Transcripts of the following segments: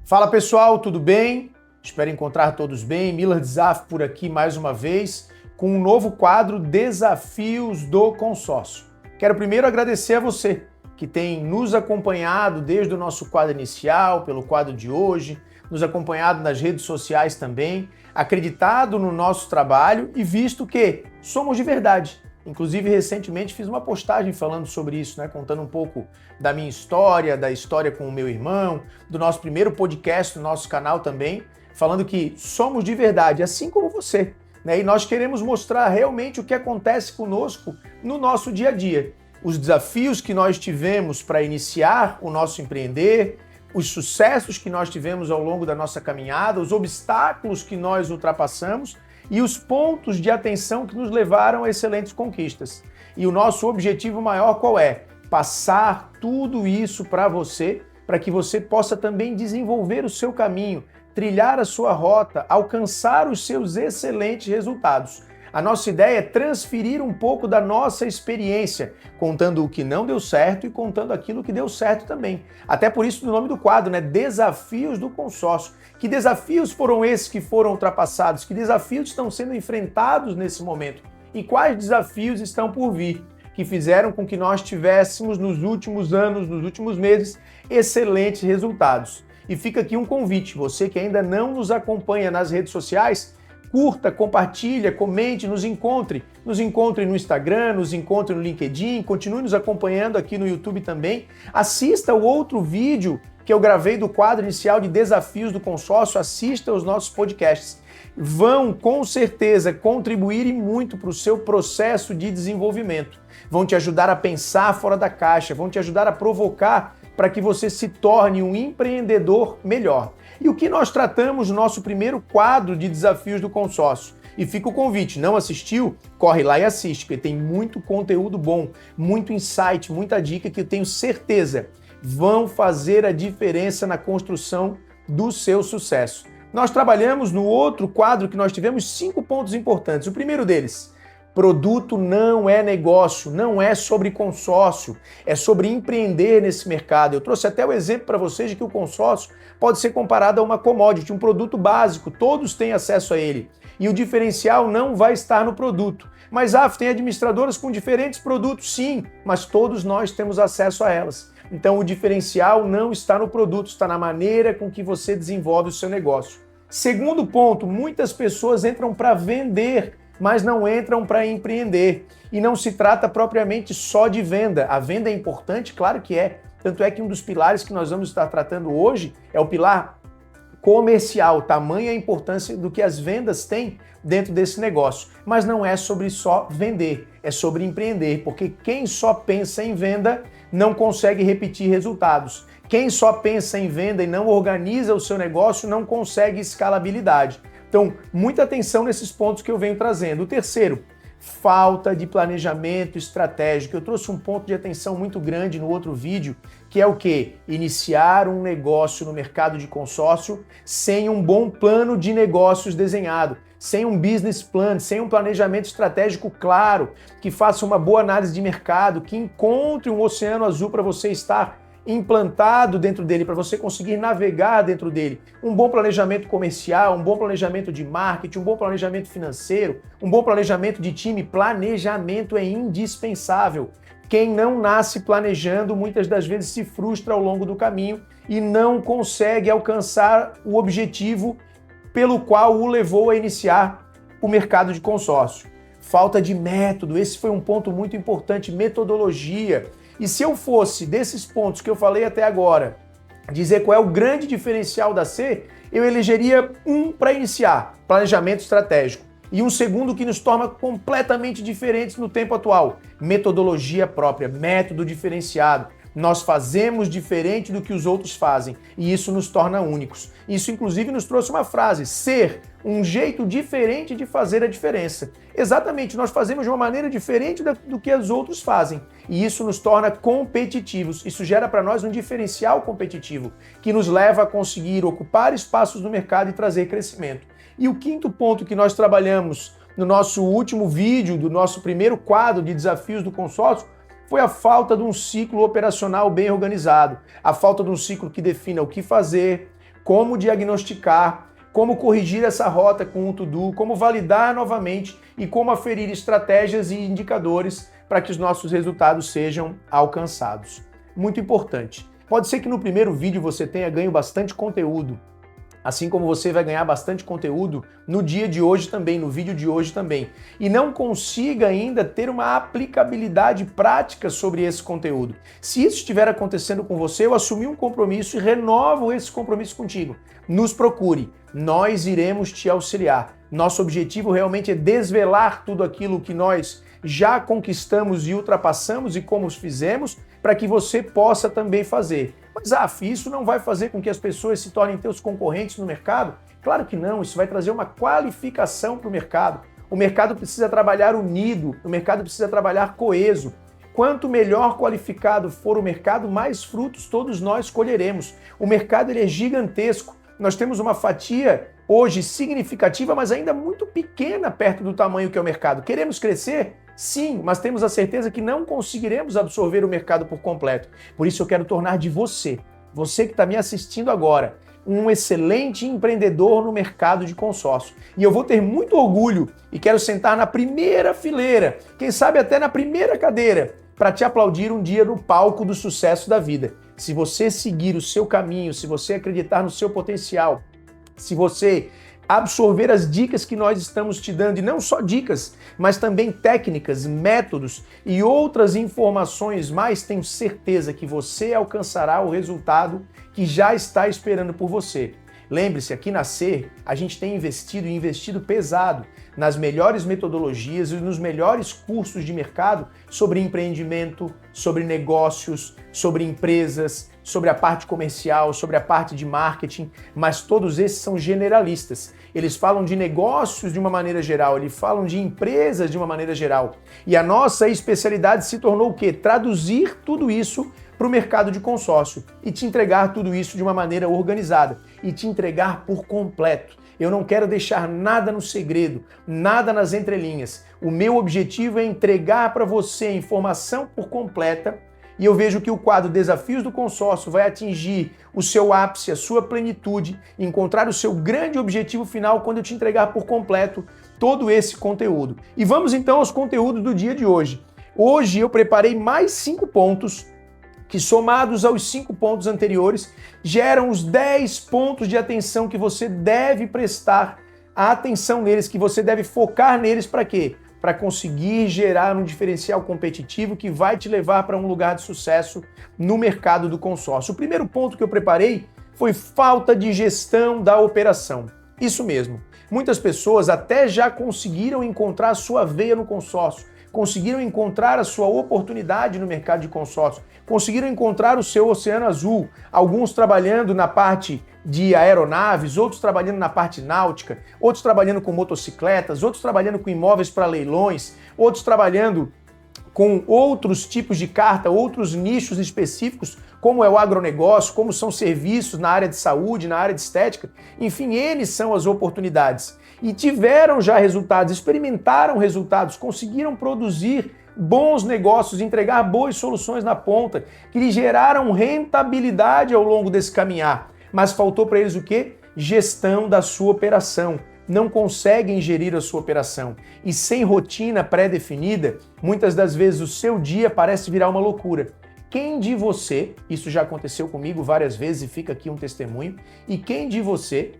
Fala pessoal, tudo bem? Espero encontrar todos bem. Miller Zaf por aqui mais uma vez com um novo quadro Desafios do Consórcio. Quero primeiro agradecer a você que tem nos acompanhado desde o nosso quadro inicial, pelo quadro de hoje, nos acompanhado nas redes sociais também, acreditado no nosso trabalho e visto que somos de verdade. Inclusive, recentemente fiz uma postagem falando sobre isso, contando um pouco da minha história, da história com o meu irmão, do nosso primeiro podcast no nosso canal também, falando que somos de verdade, assim como você. E nós queremos mostrar realmente o que acontece conosco no nosso dia a dia. Os desafios que nós tivemos para iniciar o nosso empreender, os sucessos que nós tivemos ao longo da nossa caminhada, os obstáculos que nós ultrapassamos e os pontos de atenção que nos levaram a excelentes conquistas. E o nosso objetivo maior qual é? Passar tudo isso para você, para que você possa também desenvolver o seu caminho, trilhar a sua rota, alcançar os seus excelentes resultados. A nossa ideia é transferir um pouco da nossa experiência, contando o que não deu certo e contando aquilo que deu certo também. Até por isso o nome do quadro, Desafios do Consórcio. Que desafios foram esses que foram ultrapassados? Que desafios estão sendo enfrentados nesse momento? E quais desafios estão por vir? Que fizeram com que nós tivéssemos nos últimos anos, nos últimos meses, excelentes resultados. E fica aqui um convite, você que ainda não nos acompanha nas redes sociais, curta, compartilha, comente, nos encontre no Instagram, nos encontre no LinkedIn, continue nos acompanhando aqui no YouTube também. Assista o outro vídeo que eu gravei do quadro inicial de Desafios do Consórcio, assista os nossos podcasts. Vão, com certeza, contribuir e muito para o seu processo de desenvolvimento. Vão te ajudar a pensar fora da caixa, vão te ajudar a provocar para que você se torne um empreendedor melhor. E o que nós tratamos no nosso primeiro quadro de Desafios do Consórcio? E fica o convite, não assistiu? Corre lá e assiste, porque tem muito conteúdo bom, muito insight, muita dica que eu tenho certeza vão fazer a diferença na construção do seu sucesso. Nós trabalhamos no outro quadro que nós tivemos 5 pontos importantes. O primeiro deles, produto não é negócio, não é sobre consórcio, é sobre empreender nesse mercado. Eu trouxe até o exemplo para vocês de que o consórcio pode ser comparado a uma commodity, um produto básico, todos têm acesso a ele. E o diferencial não vai estar no produto. Mas, tem administradoras com diferentes produtos, sim, mas todos nós temos acesso a elas. Então, o diferencial não está no produto, está na maneira com que você desenvolve o seu negócio. Segundo ponto, muitas pessoas entram para vender, mas não entram para empreender. E não se trata propriamente só de venda. A venda é importante? Claro que é. Tanto é que um dos pilares que nós vamos estar tratando hoje é o pilar comercial, tamanha a importância do que as vendas têm dentro desse negócio. Mas não é sobre só vender, é sobre empreender, porque quem só pensa em venda não consegue repetir resultados. Quem só pensa em venda e não organiza o seu negócio não consegue escalabilidade. Então, muita atenção nesses pontos que eu venho trazendo. O terceiro, falta de planejamento estratégico. Eu trouxe um ponto de atenção muito grande no outro vídeo, que é o quê? Iniciar um negócio no mercado de consórcio sem um bom plano de negócios desenhado, sem um business plan, sem um planejamento estratégico claro, que faça uma boa análise de mercado, que encontre um oceano azul para você estar implantado dentro dele, para você conseguir navegar dentro dele. Um bom planejamento comercial, um bom planejamento de marketing, um bom planejamento financeiro, um bom planejamento de time. Planejamento é indispensável. Quem não nasce planejando, muitas das vezes se frustra ao longo do caminho e não consegue alcançar o objetivo pelo qual o levou a iniciar o mercado de consórcio. Falta de método, esse foi um ponto muito importante, metodologia. E se eu fosse, desses pontos que eu falei até agora, dizer qual é o grande diferencial da C, eu elegeria um para iniciar, planejamento estratégico. E um segundo que nos torna completamente diferentes no tempo atual, metodologia própria, método diferenciado. Nós fazemos diferente do que os outros fazem e isso nos torna únicos. Isso, inclusive, nos trouxe uma frase, ser um jeito diferente de fazer a diferença. Exatamente, nós fazemos de uma maneira diferente do que os outros fazem e isso nos torna competitivos. Isso gera para nós um diferencial competitivo que nos leva a conseguir ocupar espaços no mercado e trazer crescimento. E o quinto ponto que nós trabalhamos no nosso último vídeo, do nosso primeiro quadro de Desafios do Consórcio, foi a falta de um ciclo operacional bem organizado, a falta de um ciclo que defina o que fazer, como diagnosticar, como corrigir essa rota com o to-do, como validar novamente e como aferir estratégias e indicadores para que os nossos resultados sejam alcançados. Muito importante. Pode ser que no primeiro vídeo você tenha ganho bastante conteúdo, assim como você vai ganhar bastante conteúdo no dia de hoje também, no vídeo de hoje também, e não consiga ainda ter uma aplicabilidade prática sobre esse conteúdo. Se isso estiver acontecendo com você, eu assumi um compromisso e renovo esse compromisso contigo. Nos procure, nós iremos te auxiliar. Nosso objetivo realmente é desvelar tudo aquilo que nós já conquistamos e ultrapassamos e como os fizemos, para que você possa também fazer. Mas, isso não vai fazer com que as pessoas se tornem teus concorrentes no mercado? Claro que não, isso vai trazer uma qualificação para o mercado. O mercado precisa trabalhar unido, o mercado precisa trabalhar coeso. Quanto melhor qualificado for o mercado, mais frutos todos nós colheremos. O mercado ele é gigantesco. Nós temos uma fatia hoje significativa, mas ainda muito pequena perto do tamanho que é o mercado. Queremos crescer? Sim, mas temos a certeza que não conseguiremos absorver o mercado por completo. Por isso eu quero tornar de você que está me assistindo agora, um excelente empreendedor no mercado de consórcio. E eu vou ter muito orgulho e quero sentar na primeira fileira, quem sabe até na primeira cadeira, para te aplaudir um dia no palco do sucesso da vida. Se você seguir o seu caminho, se você acreditar no seu potencial, se você absorver as dicas que nós estamos te dando, e não só dicas, mas também técnicas, métodos e outras informações mais, tenho certeza que você alcançará o resultado que já está esperando por você. Lembre-se, aqui na Ser, a gente tem investido pesado nas melhores metodologias e nos melhores cursos de mercado sobre empreendimento, sobre negócios, sobre empresas, sobre a parte comercial, sobre a parte de marketing, mas todos esses são generalistas. Eles falam de negócios de uma maneira geral, eles falam de empresas de uma maneira geral. E a nossa especialidade se tornou o quê? Traduzir tudo isso para o mercado de consórcio e te entregar tudo isso de uma maneira organizada e te entregar por completo. Eu não quero deixar nada no segredo, nada nas entrelinhas. O meu objetivo é entregar para você a informação por completa e eu vejo que o quadro Desafios do Consórcio vai atingir o seu ápice, a sua plenitude, encontrar o seu grande objetivo final quando eu te entregar por completo todo esse conteúdo. E vamos então aos conteúdos do dia de hoje. Hoje eu preparei mais 5 pontos que, somados aos 5 pontos anteriores, geram os 10 pontos de atenção que você deve prestar atenção neles, que você deve focar neles para quê? Para conseguir gerar um diferencial competitivo que vai te levar para um lugar de sucesso no mercado do consórcio. O primeiro ponto que eu preparei foi falta de gestão da operação. Isso mesmo. Muitas pessoas até já conseguiram encontrar a sua veia no consórcio, conseguiram encontrar a sua oportunidade no mercado de consórcio, conseguiram encontrar o seu oceano azul, alguns trabalhando na parte de aeronaves, outros trabalhando na parte náutica, outros trabalhando com motocicletas, outros trabalhando com imóveis para leilões, outros trabalhando com outros tipos de carta, outros nichos específicos, como é o agronegócio, como são serviços na área de saúde, na área de estética, enfim, eles são as oportunidades. E tiveram já resultados, experimentaram resultados, conseguiram produzir bons negócios, entregar boas soluções na ponta, que lhe geraram rentabilidade ao longo desse caminhar. Mas faltou para eles o quê? Gestão da sua operação. Não conseguem gerir a sua operação. E sem rotina pré-definida, muitas das vezes o seu dia parece virar uma loucura. Quem de você, isso já aconteceu comigo várias vezes e fica aqui um testemunho, e quem de você,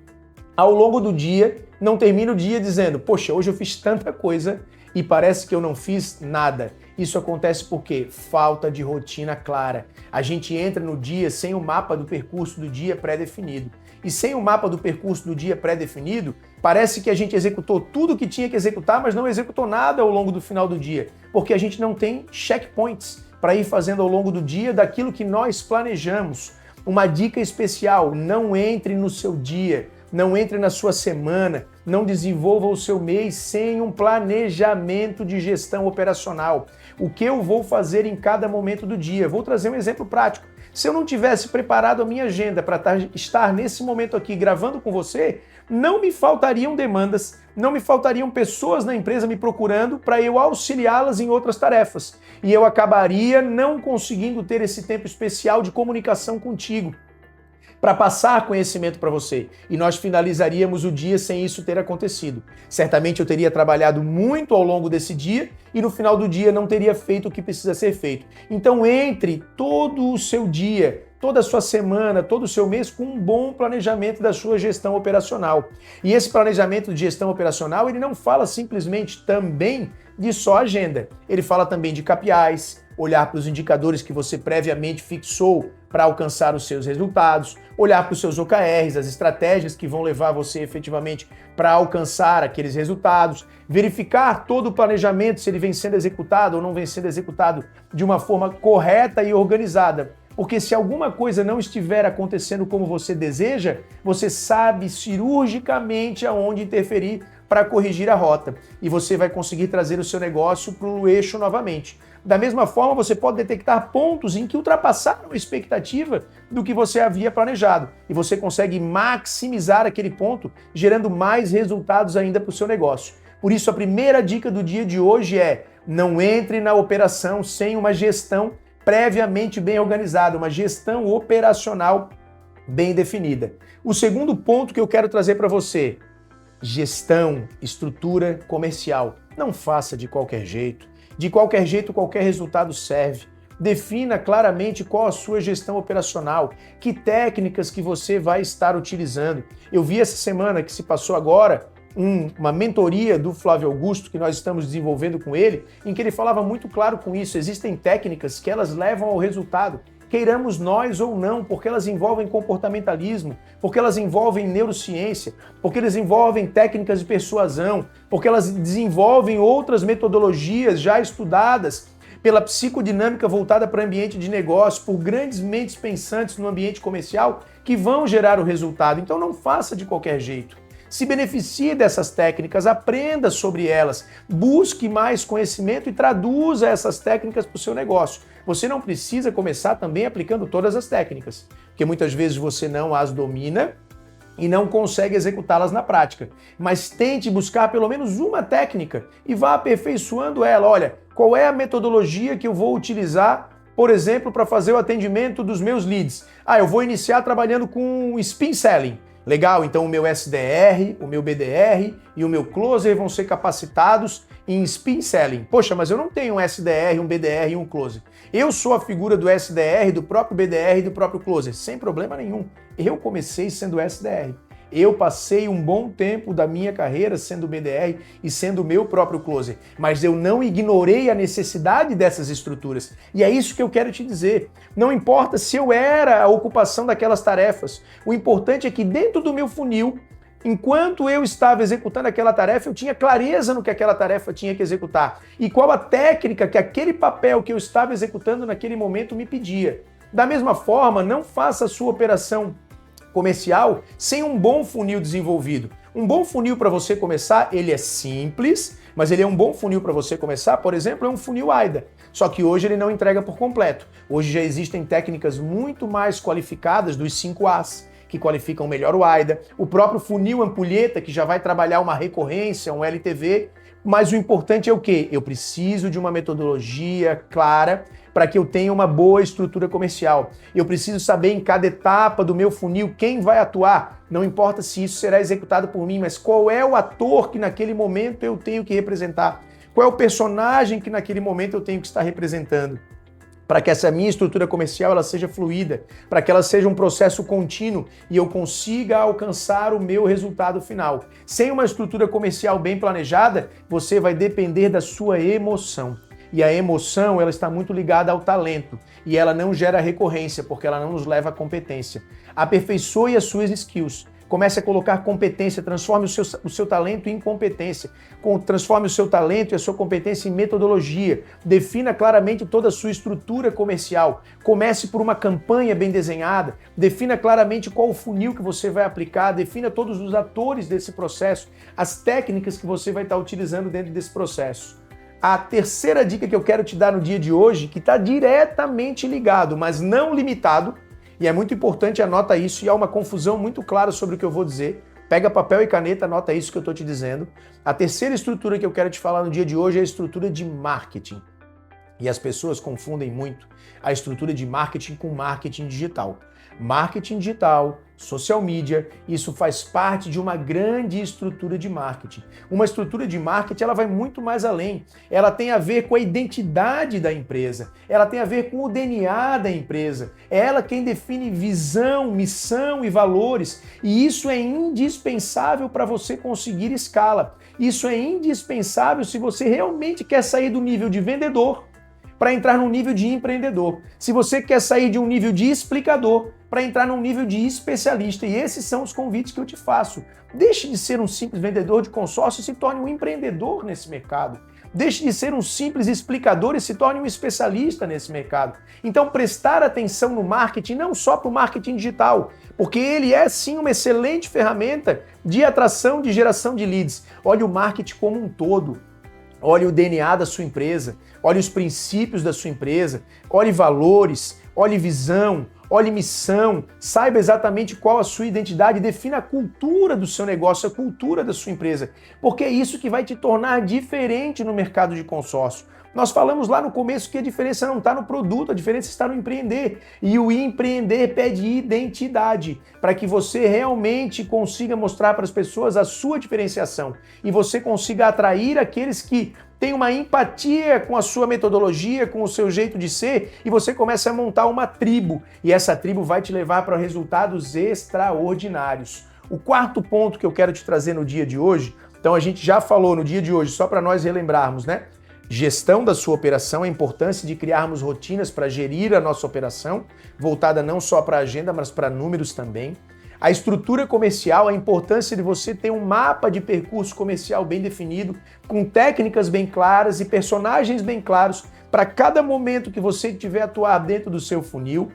ao longo do dia, não termina o dia dizendo, poxa, hoje eu fiz tanta coisa e parece que eu não fiz nada. Isso acontece porque falta de rotina clara. A gente entra no dia sem o mapa do percurso do dia pré-definido. E sem o mapa do percurso do dia pré-definido, parece que a gente executou tudo o que tinha que executar, mas não executou nada ao longo do final do dia, porque a gente não tem checkpoints para ir fazendo ao longo do dia daquilo que nós planejamos. Uma dica especial, não entre no seu dia, não entre na sua semana, não desenvolva o seu mês sem um planejamento de gestão operacional. O que eu vou fazer em cada momento do dia? Vou trazer um exemplo prático. Se eu não tivesse preparado a minha agenda para estar nesse momento aqui gravando com você, não me faltariam demandas, não me faltariam pessoas na empresa me procurando para eu auxiliá-las em outras tarefas. E eu acabaria não conseguindo ter esse tempo especial de comunicação contigo. para passar conhecimento para você. E nós finalizaríamos o dia sem isso ter acontecido. Certamente eu teria trabalhado muito ao longo desse dia e no final do dia não teria feito o que precisa ser feito. Então entre todo o seu dia, toda a sua semana, todo o seu mês com um bom planejamento da sua gestão operacional. E esse planejamento de gestão operacional, ele não fala simplesmente também de só agenda. Ele fala também de KPIs, olhar para os indicadores que você previamente fixou para alcançar os seus resultados, olhar para os seus OKRs, as estratégias que vão levar você efetivamente para alcançar aqueles resultados, verificar todo o planejamento, se ele vem sendo executado ou não vem sendo executado de uma forma correta e organizada. Porque se alguma coisa não estiver acontecendo como você deseja, você sabe cirurgicamente aonde interferir para corrigir a rota. E você vai conseguir trazer o seu negócio para o eixo novamente. Da mesma forma, você pode detectar pontos em que ultrapassaram a expectativa do que você havia planejado. E você consegue maximizar aquele ponto, gerando mais resultados ainda para o seu negócio. Por isso, a primeira dica do dia de hoje é: não entre na operação sem uma gestão previamente bem organizada, uma gestão operacional bem definida. O segundo ponto que eu quero trazer para você: gestão, estrutura comercial. Não faça de qualquer jeito. De qualquer jeito, qualquer resultado serve. Defina claramente qual a sua gestão operacional, que técnicas que você vai estar utilizando. Eu vi essa semana que se passou agora uma mentoria do Flávio Augusto que nós estamos desenvolvendo com ele, em que ele falava muito claro com isso. Existem técnicas que elas levam ao resultado, queiramos nós ou não, porque elas envolvem comportamentalismo, porque elas envolvem neurociência, porque elas envolvem técnicas de persuasão, porque elas desenvolvem outras metodologias já estudadas pela psicodinâmica voltada para o ambiente de negócio, por grandes mentes pensantes no ambiente comercial que vão gerar o resultado. Então não faça de qualquer jeito. Se beneficie dessas técnicas, aprenda sobre elas, busque mais conhecimento e traduza essas técnicas para o seu negócio. Você não precisa começar também aplicando todas as técnicas, porque muitas vezes você não as domina e não consegue executá-las na prática. Mas tente buscar pelo menos uma técnica e vá aperfeiçoando ela. Olha, qual é a metodologia que eu vou utilizar, por exemplo, para fazer o atendimento dos meus leads? Eu vou iniciar trabalhando com spin selling. Legal, então o meu SDR, o meu BDR e o meu closer vão ser capacitados em spin selling. Poxa, mas eu não tenho um SDR, um BDR e um closer. Eu sou a figura do SDR, do próprio BDR e do próprio closer, sem problema nenhum. Eu comecei sendo SDR. Eu passei um bom tempo da minha carreira sendo BDR e sendo o meu próprio closer, mas eu não ignorei a necessidade dessas estruturas. E é isso que eu quero te dizer. Não importa se eu era a ocupação daquelas tarefas, o importante é que dentro do meu funil, enquanto eu estava executando aquela tarefa, eu tinha clareza no que aquela tarefa tinha que executar e qual a técnica que aquele papel que eu estava executando naquele momento me pedia. Da mesma forma, não faça a sua operação comercial sem um bom funil desenvolvido. Um bom funil para você começar, ele é simples, mas ele é um bom funil para você começar, por exemplo, é um funil AIDA. Só que hoje ele não entrega por completo. Hoje já existem técnicas muito mais qualificadas dos 5 As, que qualificam melhor o AIDA, o próprio funil ampulheta, que já vai trabalhar uma recorrência, um LTV, mas o importante é o quê? Eu preciso de uma metodologia clara para que eu tenha uma boa estrutura comercial. Eu preciso saber em cada etapa do meu funil quem vai atuar. Não importa se isso será executado por mim, mas qual é o ator que naquele momento eu tenho que representar? Qual é o personagem que naquele momento eu tenho que estar representando? Para que essa minha estrutura comercial ela seja fluida, para que ela seja um processo contínuo e eu consiga alcançar o meu resultado final. Sem uma estrutura comercial bem planejada, você vai depender da sua emoção. E a emoção ela está muito ligada ao talento e ela não gera recorrência porque ela não nos leva à competência. Aperfeiçoe as suas skills. Comece a colocar competência, transforme o seu talento em competência. Transforme o seu talento e a sua competência em metodologia. Defina claramente toda a sua estrutura comercial. Comece por uma campanha bem desenhada. Defina claramente qual o funil que você vai aplicar. Defina todos os atores desse processo, as técnicas que você vai estar utilizando dentro desse processo. A terceira dica que eu quero te dar no dia de hoje, que está diretamente ligado, mas não limitado, e é muito importante, anota isso, e há uma confusão muito clara sobre o que eu vou dizer. Pega papel e caneta, anota isso que eu estou te dizendo. A terceira estrutura que eu quero te falar no dia de hoje é a estrutura de marketing. E as pessoas confundem muito a estrutura de marketing com marketing digital. Marketing digital, social media, isso faz parte de uma grande estrutura de marketing. Uma estrutura de marketing, ela vai muito mais além. Ela tem a ver com a identidade da empresa, ela tem a ver com o DNA da empresa. É ela quem define visão, missão e valores. E isso é indispensável para você conseguir escala. Isso é indispensável se você realmente quer sair do nível de vendedor para entrar num nível de empreendedor. Se você quer sair de um nível de explicador para entrar num nível de especialista. E esses são os convites que eu te faço. Deixe de ser um simples vendedor de consórcio e se torne um empreendedor nesse mercado. Deixe de ser um simples explicador e se torne um especialista nesse mercado. Então, prestar atenção no marketing, não só para o marketing digital, porque ele é sim uma excelente ferramenta de atração, de geração de leads. Olhe o marketing como um todo. Olhe o DNA da sua empresa, olhe os princípios da sua empresa, olhe valores, olhe visão, olhe missão, saiba exatamente qual a sua identidade, defina a cultura do seu negócio, a cultura da sua empresa, porque é isso que vai te tornar diferente no mercado de consórcio. Nós falamos lá no começo que a diferença não está no produto, a diferença está no empreender. E o empreender pede identidade, para que você realmente consiga mostrar para as pessoas a sua diferenciação e você consiga atrair aqueles que têm uma empatia com a sua metodologia, com o seu jeito de ser, e você começa a montar uma tribo. E essa tribo vai te levar para resultados extraordinários. O quarto ponto que eu quero te trazer no dia de hoje, então a gente já falou no dia de hoje, só para nós relembrarmos, né? Gestão da sua operação, a importância de criarmos rotinas para gerir a nossa operação, voltada não só para a agenda, mas para números também. A estrutura comercial, a importância de você ter um mapa de percurso comercial bem definido, com técnicas bem claras e personagens bem claros para cada momento que você tiver a atuar dentro do seu funil.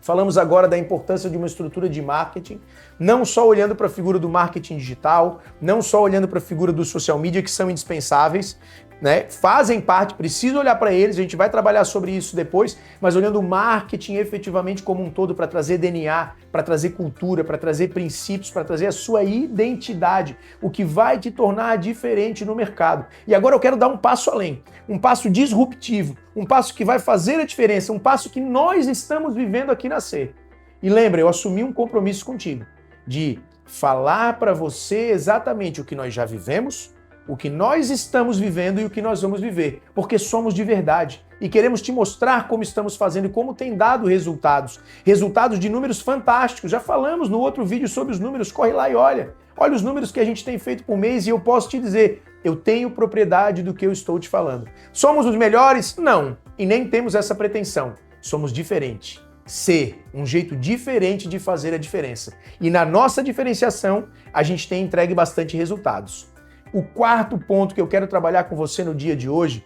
Falamos agora da importância de uma estrutura de marketing, não só olhando para a figura do marketing digital, não só olhando para a figura do social media, que são indispensáveis, né? Fazem parte, precisa olhar para eles, a gente vai trabalhar sobre isso depois, mas olhando o marketing efetivamente como um todo para trazer DNA, para trazer cultura, para trazer princípios, para trazer a sua identidade, o que vai te tornar diferente no mercado. E agora eu quero dar um passo além, um passo disruptivo, um passo que vai fazer a diferença, um passo que nós estamos vivendo aqui na Ser. E lembra, eu assumi um compromisso contigo de falar para você exatamente o que nós já vivemos, o que nós estamos vivendo e o que nós vamos viver, porque somos de verdade e queremos te mostrar como estamos fazendo e como tem dado resultados. Resultados de números fantásticos. Já falamos no outro vídeo sobre os números, corre lá e olha. Olha os números que a gente tem feito por mês e eu posso te dizer, eu tenho propriedade do que eu estou te falando. Somos os melhores? Não, e nem temos essa pretensão. Somos diferentes. Ser um jeito diferente de fazer a diferença. E na nossa diferenciação, a gente tem entregue bastante resultados. O quarto ponto que eu quero trabalhar com você no dia de hoje,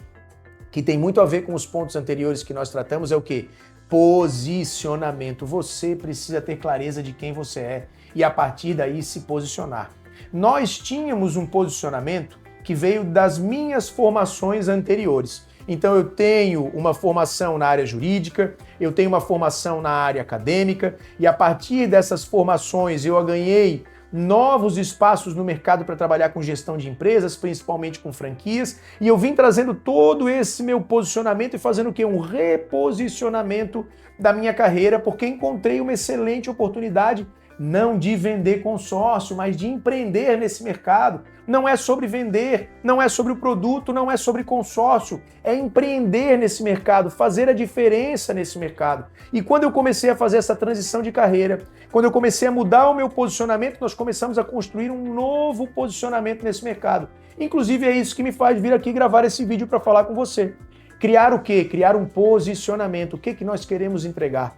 que tem muito a ver com os pontos anteriores que nós tratamos, é o quê? Posicionamento. Você precisa ter clareza de quem você é e a partir daí se posicionar. Nós tínhamos um posicionamento que veio das minhas formações anteriores. Então eu tenho uma formação na área jurídica, eu tenho uma formação na área acadêmica e a partir dessas formações eu ganhei novos espaços no mercado para trabalhar com gestão de empresas, principalmente com franquias, e eu vim trazendo todo esse meu posicionamento e fazendo o quê? Um reposicionamento da minha carreira, porque encontrei uma excelente oportunidade não de vender consórcio, mas de empreender nesse mercado. Não é sobre vender, não é sobre o produto, não é sobre consórcio, é empreender nesse mercado, fazer a diferença nesse mercado. E quando eu comecei a fazer essa transição de carreira, quando eu comecei a mudar o meu posicionamento, nós começamos a construir um novo posicionamento nesse mercado. Inclusive é isso que me faz vir aqui gravar esse vídeo para falar com você. Criar o quê? Criar um posicionamento. O que nós queremos entregar?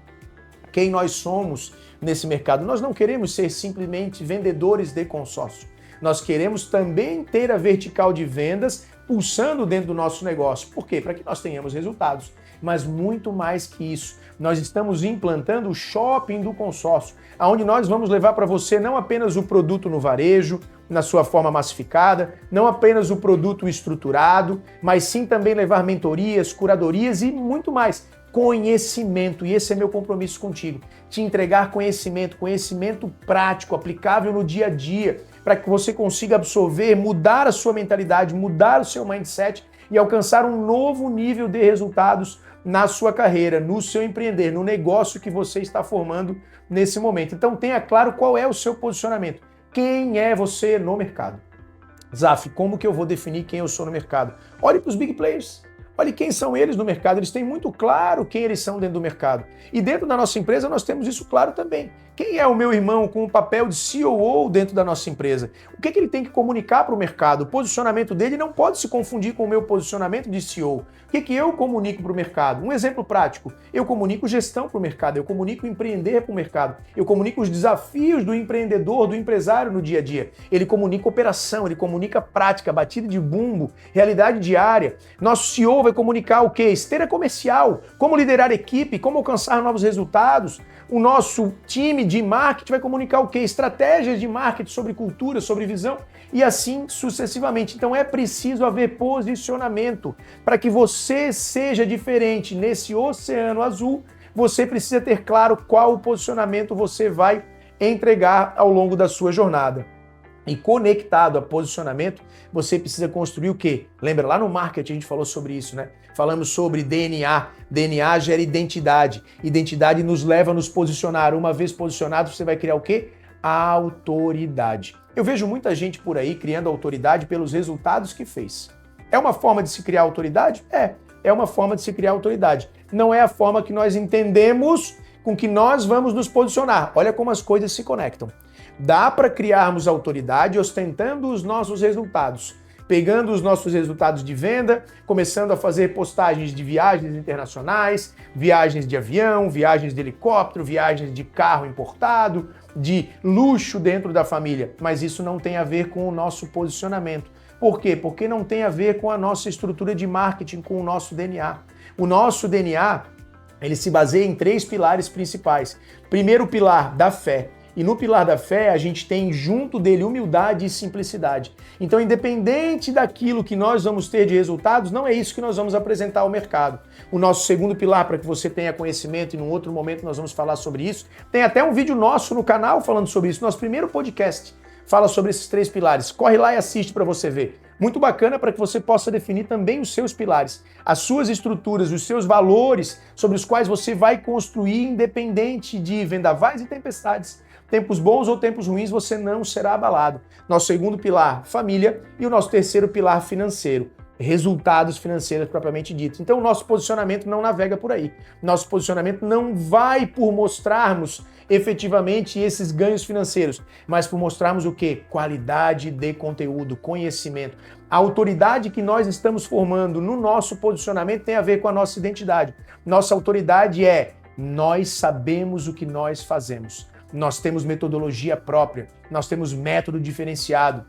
Quem nós somos nesse mercado? Nós não queremos ser simplesmente vendedores de consórcio. Nós queremos também ter a vertical de vendas pulsando dentro do nosso negócio. Por quê? Para que nós tenhamos resultados. Mas muito mais que isso, nós estamos implantando o shopping do consórcio, onde nós vamos levar para você não apenas o produto no varejo, na sua forma massificada, não apenas o produto estruturado, mas sim também levar mentorias, curadorias e muito mais. Conhecimento, e esse é meu compromisso contigo, te entregar conhecimento prático, aplicável no dia a dia, para que você consiga absorver, mudar a sua mentalidade, mudar o seu mindset e alcançar um novo nível de resultados na sua carreira, no seu empreender, no negócio que você está formando nesse momento. Então tenha claro qual é o seu posicionamento. Quem é você no mercado? Zaf, como que eu vou definir quem eu sou no mercado? Olhe para os big players. Olhe quem são eles no mercado, eles têm muito claro quem eles são dentro do mercado. E dentro da nossa empresa nós temos isso claro também. Quem é o meu irmão com o papel de COO dentro da nossa empresa? O que ele tem que comunicar para o mercado? O posicionamento dele não pode se confundir com o meu posicionamento de CEO. O que eu comunico para o mercado? Um exemplo prático, eu comunico gestão para o mercado, eu comunico empreender para o mercado, eu comunico os desafios do empreendedor, do empresário no dia a dia. Ele comunica operação, ele comunica prática, batida de bumbo, realidade diária. Nosso CEO vai comunicar o quê? Esteira comercial, como liderar equipe, como alcançar novos resultados. O nosso time de marketing vai comunicar o quê? Estratégias de marketing sobre cultura, sobre visão e assim sucessivamente. Então é preciso haver posicionamento. Para que você seja diferente nesse oceano azul, você precisa ter claro qual o posicionamento você vai entregar ao longo da sua jornada. E conectado a posicionamento, você precisa construir o quê? Lembra, lá no marketing a gente falou sobre isso, né? Falamos sobre DNA. DNA gera identidade. Identidade nos leva a nos posicionar. Uma vez posicionado, você vai criar o quê? Autoridade. Eu vejo muita gente por aí criando autoridade pelos resultados que fez. É uma forma de se criar autoridade? É uma forma de se criar autoridade. Não é a forma que nós entendemos com que nós vamos nos posicionar. Olha como as coisas se conectam. Dá para criarmos autoridade ostentando os nossos resultados, pegando os nossos resultados de venda, começando a fazer postagens de viagens internacionais, viagens de avião, viagens de helicóptero, viagens de carro importado, de luxo dentro da família. Mas isso não tem a ver com o nosso posicionamento. Por quê? Porque não tem a ver com a nossa estrutura de marketing, com o nosso DNA. O nosso DNA, ele se baseia em 3 pilares principais. Primeiro pilar, da fé. E no pilar da fé, a gente tem junto dele humildade e simplicidade. Então, independente daquilo que nós vamos ter de resultados, não é isso que nós vamos apresentar ao mercado. O nosso segundo pilar, para que você tenha conhecimento, e num outro momento nós vamos falar sobre isso, tem até um vídeo nosso no canal falando sobre isso. Nosso primeiro podcast fala sobre esses 3 pilares. Corre lá e assiste para você ver. Muito bacana para que você possa definir também os seus pilares, as suas estruturas, os seus valores sobre os quais você vai construir independente de vendavais e tempestades. Tempos bons ou tempos ruins, você não será abalado. Nosso segundo pilar, família, e o nosso terceiro pilar, financeiro. Resultados financeiros propriamente dito. Então o nosso posicionamento não navega por aí. Nosso posicionamento não vai por mostrarmos efetivamente esses ganhos financeiros, mas por mostrarmos o quê? Qualidade de conteúdo, conhecimento. A autoridade que nós estamos formando no nosso posicionamento tem a ver com a nossa identidade. Nossa autoridade é: nós sabemos o que nós fazemos. Nós temos metodologia própria, nós temos método diferenciado.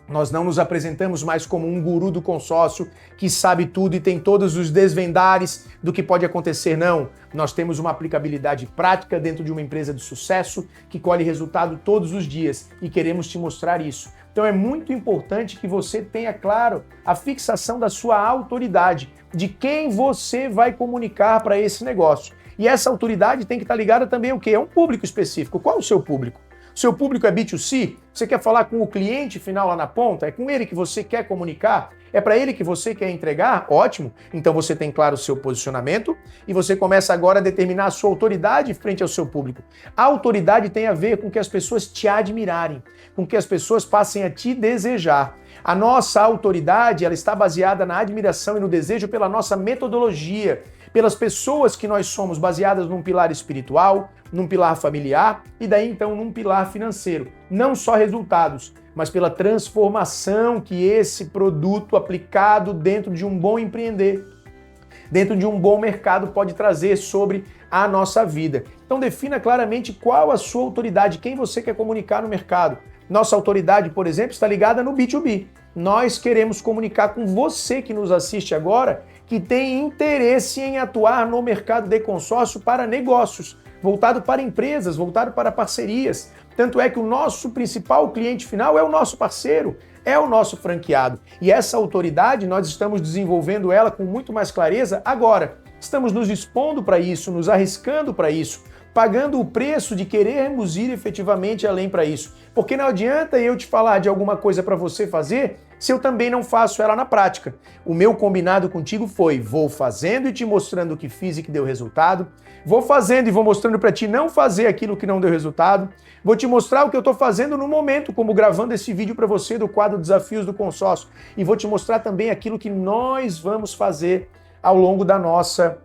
Nós não nos apresentamos mais como um guru do consórcio que sabe tudo e tem todos os desvendares do que pode acontecer, não. Nós temos uma aplicabilidade prática dentro de uma empresa de sucesso que colhe resultado todos os dias e queremos te mostrar isso. Então é muito importante que você tenha claro a fixação da sua autoridade, de quem você vai comunicar para esse negócio. E essa autoridade tem que estar ligada também ao quê? A um público específico. Qual o seu público? Seu público é B2C? Você quer falar com o cliente final lá na ponta? É com ele que você quer comunicar? É para ele que você quer entregar? Ótimo! Então você tem claro o seu posicionamento e você começa agora a determinar a sua autoridade frente ao seu público. A autoridade tem a ver com que as pessoas te admirarem, com que as pessoas passem a te desejar. A nossa autoridade, ela está baseada na admiração e no desejo pela nossa metodologia, pelas pessoas que nós somos, baseadas num pilar espiritual, num pilar familiar e daí então num pilar financeiro. Não só resultados, mas pela transformação que esse produto aplicado dentro de um bom empreender, dentro de um bom mercado pode trazer sobre a nossa vida. Então defina claramente qual a sua autoridade, quem você quer comunicar no mercado. Nossa autoridade, por exemplo, está ligada no B2B. Nós queremos comunicar com você que nos assiste agora, que tem interesse em atuar no mercado de consórcio para negócios, voltado para empresas, voltado para parcerias. Tanto é que o nosso principal cliente final é o nosso parceiro, é o nosso franqueado. E essa autoridade, nós estamos desenvolvendo ela com muito mais clareza agora. Estamos nos expondo para isso, nos arriscando para isso, pagando o preço de querermos ir efetivamente além para isso. Porque não adianta eu te falar de alguma coisa para você fazer se eu também não faço ela na prática? O meu combinado contigo foi: vou fazendo e te mostrando o que fiz e que deu resultado, vou fazendo e vou mostrando para ti não fazer aquilo que não deu resultado, vou te mostrar o que eu estou fazendo no momento, como gravando esse vídeo para você do quadro Desafios do Consórcio, e vou te mostrar também aquilo que nós vamos fazer ao longo da nossa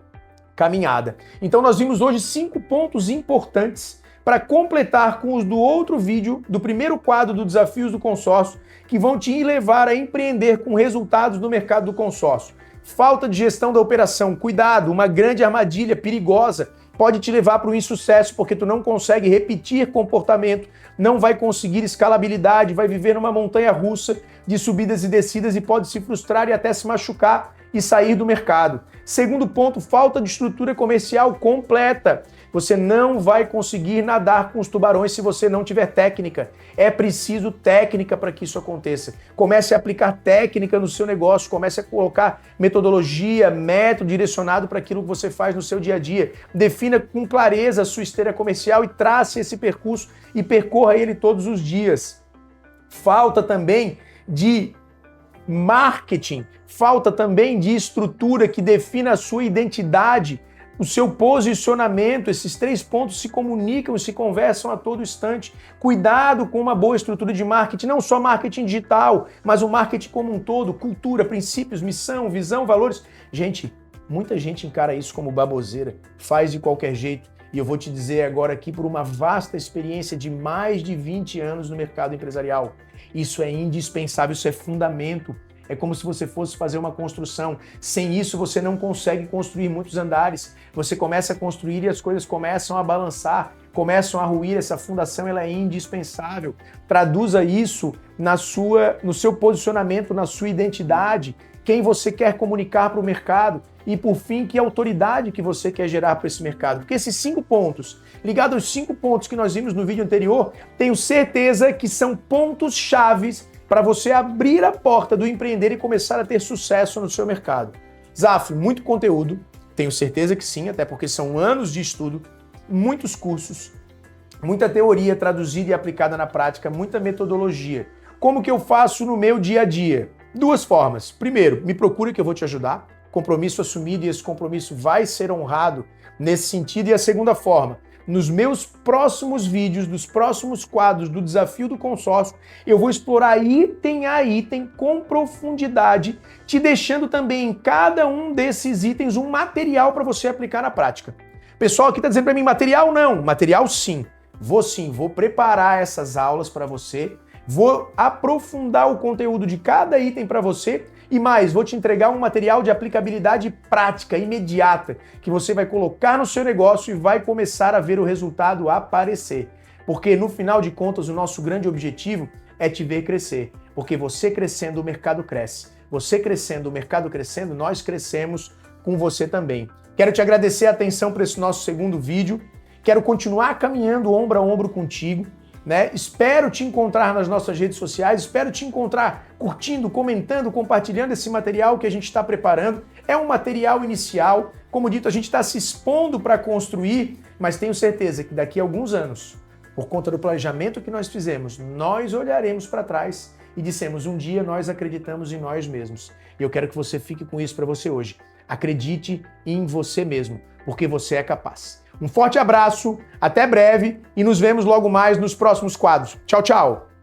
caminhada. Então nós vimos hoje 5 pontos importantes para completar com os do outro vídeo, do primeiro quadro do Desafios do Consórcio, que vão te levar a empreender com resultados no mercado do consórcio. Falta de gestão da operação, cuidado, uma grande armadilha perigosa pode te levar para o insucesso, porque tu não consegue repetir comportamento, não vai conseguir escalabilidade, vai viver numa montanha russa de subidas e descidas e pode se frustrar e até se machucar e sair do mercado. Segundo ponto, falta de estrutura comercial completa. Você não vai conseguir nadar com os tubarões se você não tiver técnica. É preciso técnica para que isso aconteça. Comece a aplicar técnica no seu negócio, comece a colocar metodologia, método direcionado para aquilo que você faz no seu dia a dia. Defina com clareza a sua esteira comercial e trace esse percurso e percorra ele todos os dias. Falta também de marketing, falta também de estrutura que defina a sua identidade, o seu posicionamento. Esses 3 pontos se comunicam e se conversam a todo instante. Cuidado com uma boa estrutura de marketing, não só marketing digital, mas o marketing como um todo, cultura, princípios, missão, visão, valores. Gente, muita gente encara isso como baboseira, faz de qualquer jeito. E eu vou te dizer agora aqui, por uma vasta experiência de mais de 20 anos no mercado empresarial, isso é indispensável, isso é fundamento. É como se você fosse fazer uma construção. Sem isso, você não consegue construir muitos andares. Você começa a construir e as coisas começam a balançar, começam a ruir. Essa fundação ela é indispensável. Traduza isso no seu posicionamento, na sua identidade, quem você quer comunicar para o mercado e, por fim, que autoridade que você quer gerar para esse mercado. Porque esses 5 pontos, ligados aos 5 pontos que nós vimos no vídeo anterior, tenho certeza que são pontos chaves para você abrir a porta do empreender e começar a ter sucesso no seu mercado. Zaf, muito conteúdo, tenho certeza que sim, até porque são anos de estudo, muitos cursos, muita teoria traduzida e aplicada na prática, muita metodologia. Como que eu faço no meu dia a dia? 2 formas. Primeiro, me procura que eu vou te ajudar. Compromisso assumido e esse compromisso vai ser honrado nesse sentido. E a segunda forma, nos meus próximos vídeos, dos próximos quadros do Desafio do Consórcio, eu vou explorar item a item com profundidade, te deixando também em cada um desses itens um material para você aplicar na prática. Pessoal aqui está dizendo para mim, material não, material sim. Vou preparar essas aulas para você, vou aprofundar o conteúdo de cada item para você e mais, vou te entregar um material de aplicabilidade prática, imediata, que você vai colocar no seu negócio e vai começar a ver o resultado aparecer. Porque no final de contas, o nosso grande objetivo é te ver crescer. Porque você crescendo, o mercado cresce. Você crescendo, o mercado crescendo, nós crescemos com você também. Quero te agradecer a atenção para esse nosso segundo vídeo. Quero continuar caminhando ombro a ombro contigo. Espero te encontrar nas nossas redes sociais, espero te encontrar curtindo, comentando, compartilhando esse material que a gente está preparando. É um material inicial, como dito, a gente está se expondo para construir, mas tenho certeza que daqui a alguns anos, por conta do planejamento que nós fizemos, nós olharemos para trás e dissemos, um dia nós acreditamos em nós mesmos. E eu quero que você fique com isso para você hoje. Acredite em você mesmo, porque você é capaz. Um forte abraço, até breve e nos vemos logo mais nos próximos quadros. Tchau, tchau!